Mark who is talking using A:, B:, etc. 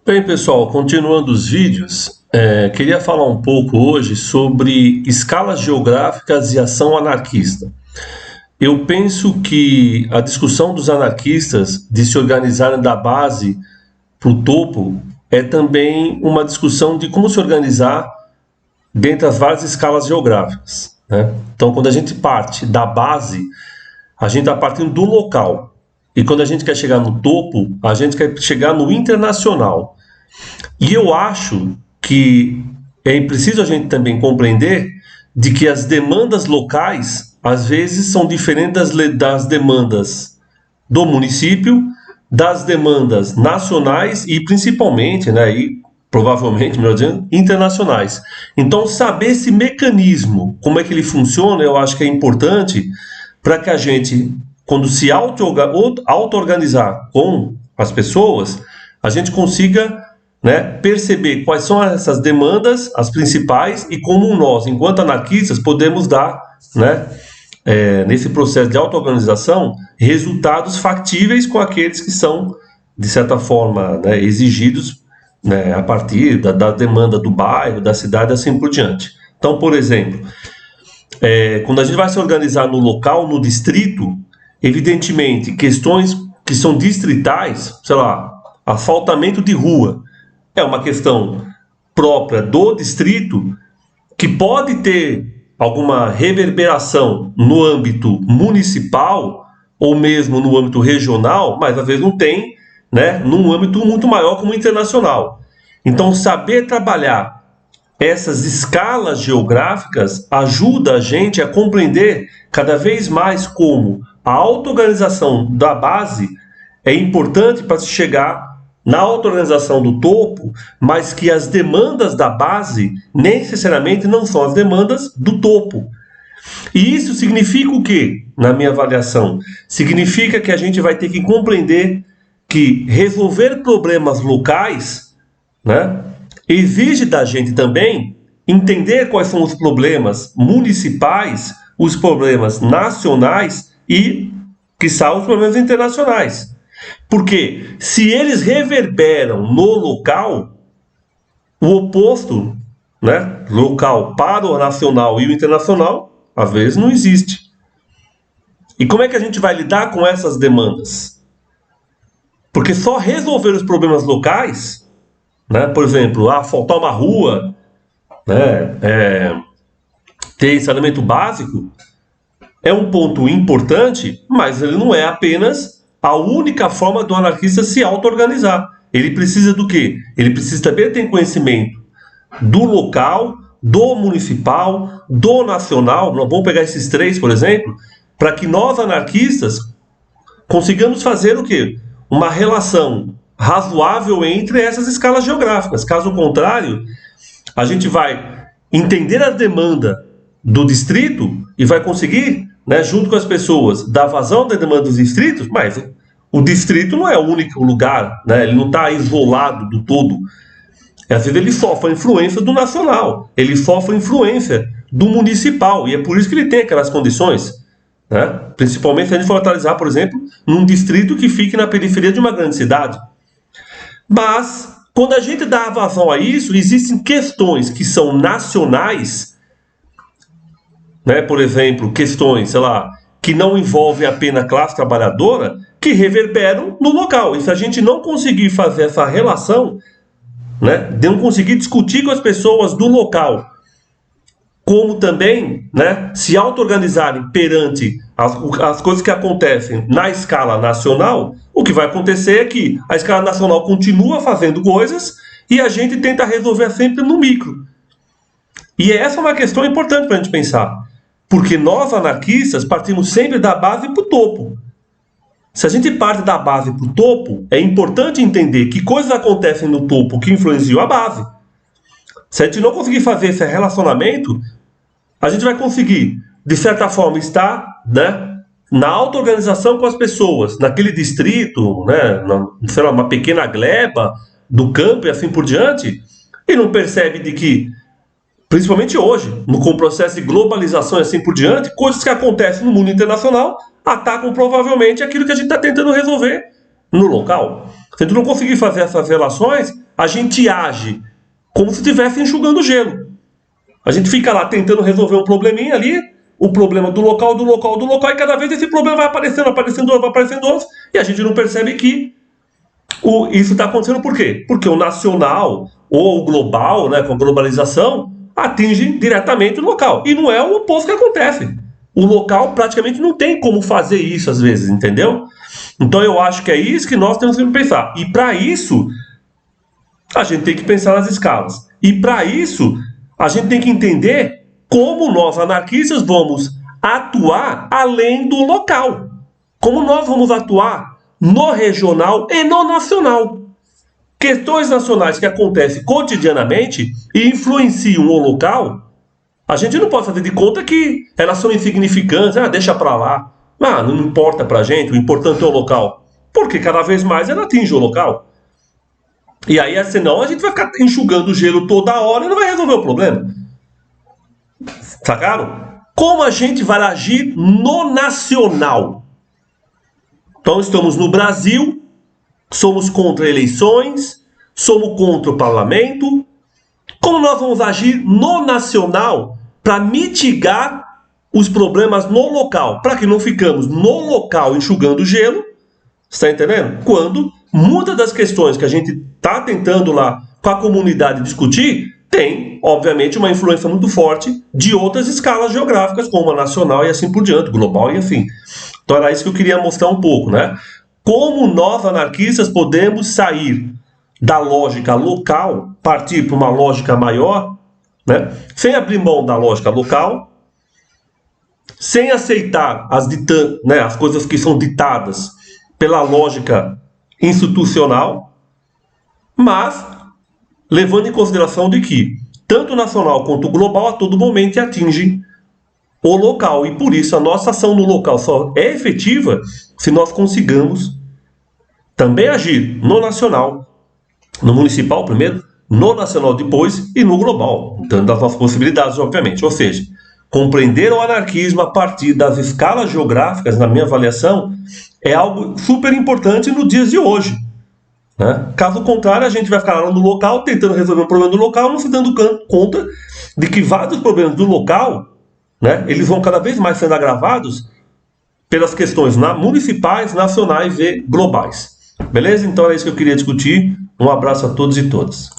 A: Bem, pessoal, continuando os vídeos, queria falar um pouco hoje sobre escalas geográficas e ação anarquista. Eu penso que a discussão dos anarquistas de se organizarem da base para o topo é também uma discussão de como se organizar dentre as várias escalas geográficas, né? Então, quando a gente parte da base, a gente está partindo do local. E quando a gente quer chegar no topo, a gente quer chegar no internacional. E eu acho que é preciso a gente também compreender de que as demandas locais, às vezes, são diferentes das demandas do município, das demandas nacionais e principalmente, né, e provavelmente, melhor dizendo, internacionais. Então, saber esse mecanismo, como é que ele funciona, eu acho que é importante para que a gente, quando se auto-organizar com as pessoas, a gente consiga, né, perceber quais são essas demandas, as principais, e como nós, enquanto anarquistas, podemos dar, né, nesse processo de auto-organização, resultados factíveis com aqueles que são, de certa forma, né, exigidos, né, a partir da demanda do bairro, da cidade, assim por diante. Então, por exemplo, quando a gente vai se organizar no local, no distrito, evidentemente, questões que são distritais, sei lá, asfaltamento de rua, é uma questão própria do distrito que pode ter alguma reverberação no âmbito municipal ou mesmo no âmbito regional, mas às vezes não tem, né, num âmbito muito maior como internacional. Então, saber trabalhar essas escalas geográficas ajuda a gente a compreender cada vez mais como a auto-organização da base é importante para se chegar na auto-organização do topo, mas que as demandas da base necessariamente não são as demandas do topo. E isso significa o quê, na minha avaliação? Significa que a gente vai ter que compreender que resolver problemas locais, né, exige da gente também entender quais são os problemas municipais, os problemas nacionais e, quiçá, os problemas internacionais. Porque se eles reverberam no local, o oposto, né, local para o nacional e o internacional, às vezes não existe. E como é que a gente vai lidar com essas demandas? Porque só resolver os problemas locais, né, por exemplo, asfaltar uma rua, né, ter saneamento básico, é um ponto importante, mas ele não é apenas a única forma do anarquista se auto-organizar. Ele precisa do quê? Ele precisa também ter conhecimento do local, do municipal, do nacional. Nós vamos pegar esses três, por exemplo, para que nós, anarquistas, consigamos fazer o quê? Uma relação razoável entre essas escalas geográficas. Caso contrário, a gente vai entender a demanda do distrito e vai conseguir, né, junto com as pessoas, dar vazão da demanda dos distritos, mas o distrito não é o único lugar, né, ele não está isolado do todo. Às vezes ele sofre a influência do nacional, ele sofre a influência do municipal, e é por isso que ele tem aquelas condições, né, principalmente se a gente for analisar, por exemplo, num distrito que fique na periferia de uma grande cidade. Mas, quando a gente dá vazão a isso, existem questões que são nacionais, né, por exemplo, questões, sei lá, que não envolvem apenas a classe trabalhadora, que reverberam no local. E se a gente não conseguir fazer essa relação, né, de não conseguir discutir com as pessoas do local, como também, né, se auto-organizarem perante as coisas que acontecem na escala nacional, o que vai acontecer é que a escala nacional continua fazendo coisas e a gente tenta resolver sempre no micro. E essa é uma questão importante para a gente pensar. Porque nós, anarquistas, partimos sempre da base para o topo. Se a gente parte da base para o topo, é importante entender que coisas acontecem no topo que influenciam a base. Se a gente não conseguir fazer esse relacionamento, a gente vai conseguir, de certa forma, estar, né, na auto-organização com as pessoas, naquele distrito, né, sei lá, uma pequena gleba do campo e assim por diante, e não percebe de que, principalmente hoje, com o processo de globalização e assim por diante, coisas que acontecem no mundo internacional atacam provavelmente aquilo que a gente está tentando resolver no local. Se a gente não conseguir fazer essas relações, a gente age como se estivesse enxugando gelo. A gente fica lá tentando resolver um probleminha ali, o problema do local, e cada vez esse problema vai aparecendo, e a gente não percebe que isso está acontecendo por quê? Porque o nacional ou o global, né, com a globalização, atinge diretamente o local. E não é o oposto que acontece. O local praticamente não tem como fazer isso às vezes, entendeu? Então eu acho que é isso que nós temos que pensar. E para isso, a gente tem que pensar nas escalas. E para isso, a gente tem que entender como nós, anarquistas, vamos atuar além do local. Como nós vamos atuar no regional e no nacional. Questões nacionais que acontecem cotidianamente e influenciam o local, a gente não pode fazer de conta que elas são insignificantes, deixa pra lá, não importa pra gente, o importante é o local. Porque cada vez mais ela atinge o local. E aí, senão, a gente vai ficar enxugando o gelo toda hora e não vai resolver o problema. Sacaram? Como a gente vai agir no nacional? Então, estamos no Brasil, somos contra eleições, somos contra o parlamento. Como nós vamos agir no nacional para mitigar os problemas no local? Para que não ficamos no local enxugando gelo, está entendendo? Quando muitas das questões que a gente está tentando lá com a comunidade discutir, tem, obviamente, uma influência muito forte de outras escalas geográficas, como a nacional e assim por diante, global e enfim. Então era isso que eu queria mostrar um pouco, né? Como nós, anarquistas, podemos sair da lógica local, partir para uma lógica maior, né? Sem abrir mão da lógica local, sem aceitar as coisas que são ditadas pela lógica institucional, mas levando em consideração de que tanto o nacional quanto o global a todo momento atingem o local, e por isso a nossa ação no local só é efetiva se nós consigamos também agir no nacional, no municipal primeiro, no nacional depois e no global, dando as nossas possibilidades, obviamente. Ou seja, compreender o anarquismo a partir das escalas geográficas, na minha avaliação, é algo super importante nos dias de hoje, né? Caso contrário, a gente vai ficar lá no local tentando resolver um problema do local, não se dando conta de que vários problemas do local, né, eles vão cada vez mais sendo agravados pelas questões municipais, nacionais e globais. Beleza? Então é isso que eu queria discutir. Um abraço a todos e todas.